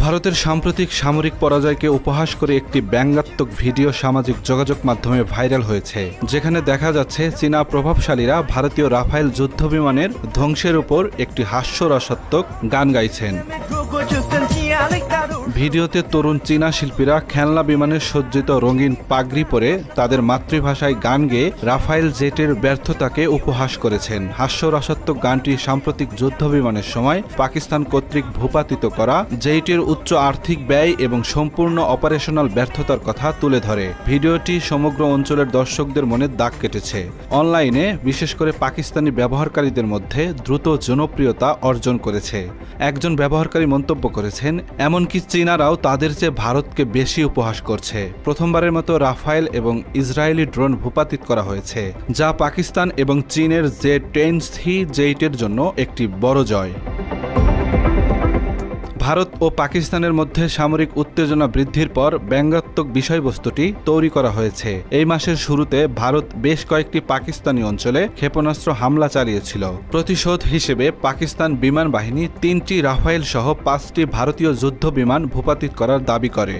ভারতের সাম্প্রতিক সামরিক পরাজয়কে উপহাস করে একটি ব্যঙ্গাত্মক ভিডিও সামাজিক যোগাযোগ মাধ্যমে ভাইরাল হয়েছে, যেখানে দেখা যাচ্ছে চীনা প্রভাবশালীরা ভারতীয় রাফায়েল যুদ্ধবিমানের ধ্বংসের উপর একটি হাস্যরসাত্মক গান গাইছেন। ভিডিওতে তরুণ চীনা শিল্পীরা খেলনা বিমানের সজ্জিত রঙিন পাগড়ি পরে তাদের মাতৃভাষায় গান গেয়ে রাফায়েল জেটের ব্যর্থতাকে উপহাস করেছেন। হাস্যরসাত্মক গানটি সাম্প্রতিক যুদ্ধবিমানের সময় পাকিস্তান কর্তৃক ভূপাতিত করা জেটের উচ্চ আর্থিক ব্যয় এবং সম্পূর্ণ অপারেশনাল ব্যর্থতার কথা তুলে ধরে। ভিডিওটি সমগ্র অঞ্চলের দর্শকদের মনে দাগ কেটেছে। অনলাইনে বিশেষ করে পাকিস্তানি ব্যবহারকারীদের মধ্যে দ্রুত জনপ্রিয়তা অর্জন করেছে। একজন ব্যবহারকারী মন্তব্য করেছেন, এমনকি চীনারাও তাদের চেয়ে ভারতকে বেশি উপহাস করছে। প্রথমবারের মতো রাফায়েল এবং ইসরায়েলি ড্রোন ভূপাতিত করা হয়েছে, যা পাকিস্তান এবং চীনের J-10C জেটের জন্য একটি বড় জয়। ভারত ও পাকিস্তানের মধ্যে সামরিক উত্তেজনা বৃদ্ধির পর ব্যঙ্গাত্মক বিষয়বস্তুটি তৈরি করা হয়েছে। এই মাসের শুরুতে ভারত বেশ কয়েকটি পাকিস্তানি অঞ্চলে ক্ষেপণাস্ত্র হামলা চালিয়েছিল। প্রতিশোধ হিসেবে পাকিস্তান বিমান বাহিনী 3টি রাফায়েল সহ 5টি ভারতীয় যুদ্ধ বিমান ভূপাতিত করার দাবি করে।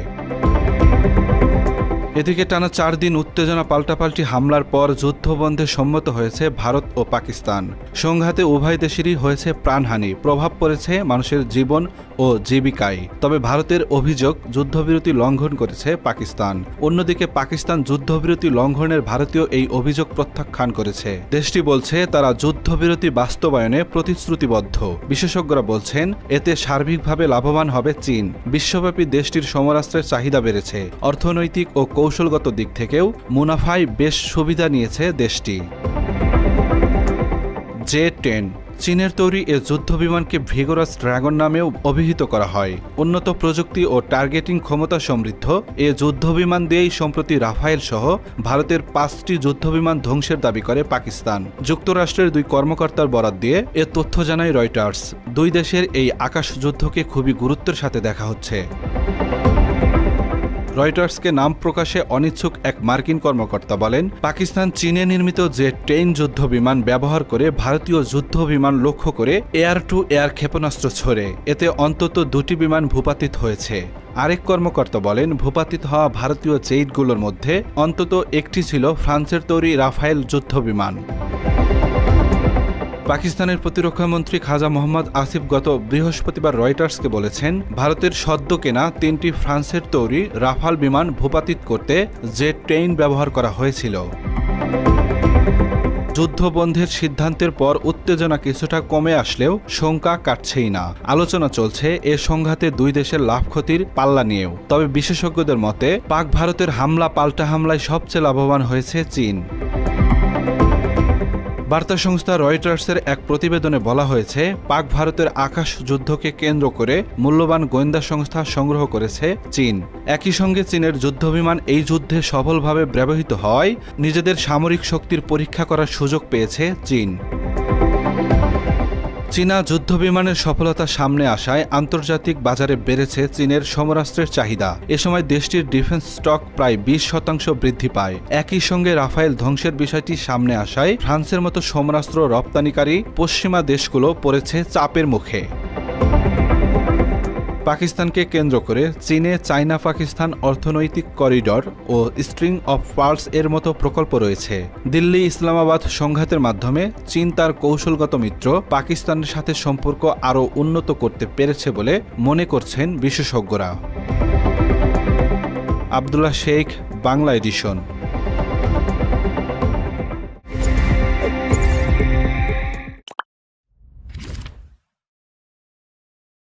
এদিকে টানা 4 দিন উত্তেজনা পাল্টাপাল্টি হামলার পর যুদ্ধবন্ধে সম্মত হয়েছে ভারত ও পাকিস্তান। সংঘাতে উভয় দেশেরই হয়েছে প্রাণহানি, প্রভাব পড়েছে মানুষের জীবন ও জীবিকায়। তবে ভারতের অভিযোগ যুদ্ধবিরতি লঙ্ঘন করেছে পাকিস্তান। অন্যদিকে পাকিস্তান যুদ্ধবিরতি লঙ্ঘনের ভারতীয় এই অভিযোগ প্রত্যাখ্যান করেছে। দেশটি বলছে তারা যুদ্ধবিরতি বাস্তবায়নে প্রতিশ্রুতিবদ্ধ। বিশেষজ্ঞরা বলছেন এতে সার্বিকভাবে লাভবান হবে চীন। বিশ্বব্যাপী দেশটির সমরাস্ত্রের চাহিদা বেড়েছে। অর্থনৈতিক ও কৌশলগত দিক থেকেও মুনাফায় বেশ সুবিধা নিয়েছে দেশটি। J-10 চীনের তৈরি এ যুদ্ধবিমানকে ভিগোরাস ড্রাগন নামেও অভিহিত করা হয়। উন্নত প্রযুক্তি ও টার্গেটিং ক্ষমতা সমৃদ্ধ এ যুদ্ধবিমান দিয়েই সম্প্রতি রাফায়েল সহ ভারতের 5টি যুদ্ধবিমান ধ্বংসের দাবি করে পাকিস্তান। যুক্তরাষ্ট্রের 2 কর্মকর্তার বরাত দিয়ে এ তথ্য জানায় রয়টার্স। 2 দেশের এই আকাশ যুদ্ধকে খুবই গুরুত্বের সাথে দেখা হচ্ছে। রয়টার্সকে নাম প্রকাশে অনিচ্ছুক এক মার্কিন কর্মকর্তা বলেন, পাকিস্তান চীনে নির্মিত J-10 যুদ্ধবিমান ব্যবহার করে ভারতীয় যুদ্ধবিমান লক্ষ্য করে এয়ার টু এয়ার ক্ষেপণাস্ত্র ছোড়ে। এতে অন্তত 2টি বিমান ভূপাতিত হয়েছে। আরেক কর্মকর্তা বলেন, ভূপাতিত হওয়া ভারতীয় জেটগুলোর মধ্যে অন্তত একটি ছিল ফ্রান্সের তৈরি রাফায়েল যুদ্ধবিমান। পাকিস্তানের প্রতিরক্ষামন্ত্রী খাজা মোহাম্মদ আসিফ গত বৃহস্পতিবার রয়টার্সকে বলেছেন, ভারতের সদ্য কেনা 3টি ফ্রান্সের তৈরি রাফাল বিমান ভূপাতিত করতে J-10 ব্যবহার করা হয়েছিল। যুদ্ধবন্ধের সিদ্ধান্তের পর উত্তেজনা কিছুটা কমে আসলেও শঙ্কা কাটছেই না। আলোচনা চলছে এ সংঘাতে 2 দেশের লাভ ক্ষতির পাল্লা নিয়েও। তবে বিশেষজ্ঞদের মতে পাক ভারতের হামলা পাল্টা হামলায় সবচেয়ে লাভবান হয়েছে চীন। বার্তা সংস্থা রয়টার্সের এক প্রতিবেদনে বলা হয়েছে, পাক ভারতের আকাশ যুদ্ধকে কেন্দ্র করে মূল্যবান গোয়েন্দা সংস্থা সংগ্রহ করেছে চীন। একই সঙ্গে চীনের যুদ্ধবিমান এই যুদ্ধে সফলভাবে ব্যবহৃত হওয়ায় নিজেদের সামরিক শক্তির পরীক্ষা করার সুযোগ পেয়েছে চীন। চীনা যুদ্ধবিমানের সফলতা সামনে আসায় আন্তর্জাতিক বাজারে বেড়েছে চীনের সমরাস্ত্রের চাহিদা। এ সময় দেশটির ডিফেন্স স্টক প্রায় 20% বৃদ্ধি পায়। একই সঙ্গে রাফায়েল ধ্বংসের বিষয়টি সামনে আসায় ফ্রান্সের মতো সমরাস্ত্র রপ্তানিকারী পশ্চিমা দেশগুলো পড়েছে চাপের মুখে। পাকিস্তানকে কেন্দ্র করে চীনে চায়না পাকিস্তান অর্থনৈতিক করিডর ও স্ট্রিং অফ পার্লস এর মতো প্রকল্প রয়েছে। দিল্লি ইসলামাবাদ সংঘাতের মাধ্যমে চীন তার কৌশলগত মিত্র পাকিস্তানের সাথে সম্পর্ক আরও উন্নত করতে পেরেছে বলে মনে করছেন বিশেষজ্ঞরা। আব্দুল্লাহ শেখ, বাংলা এডিশন।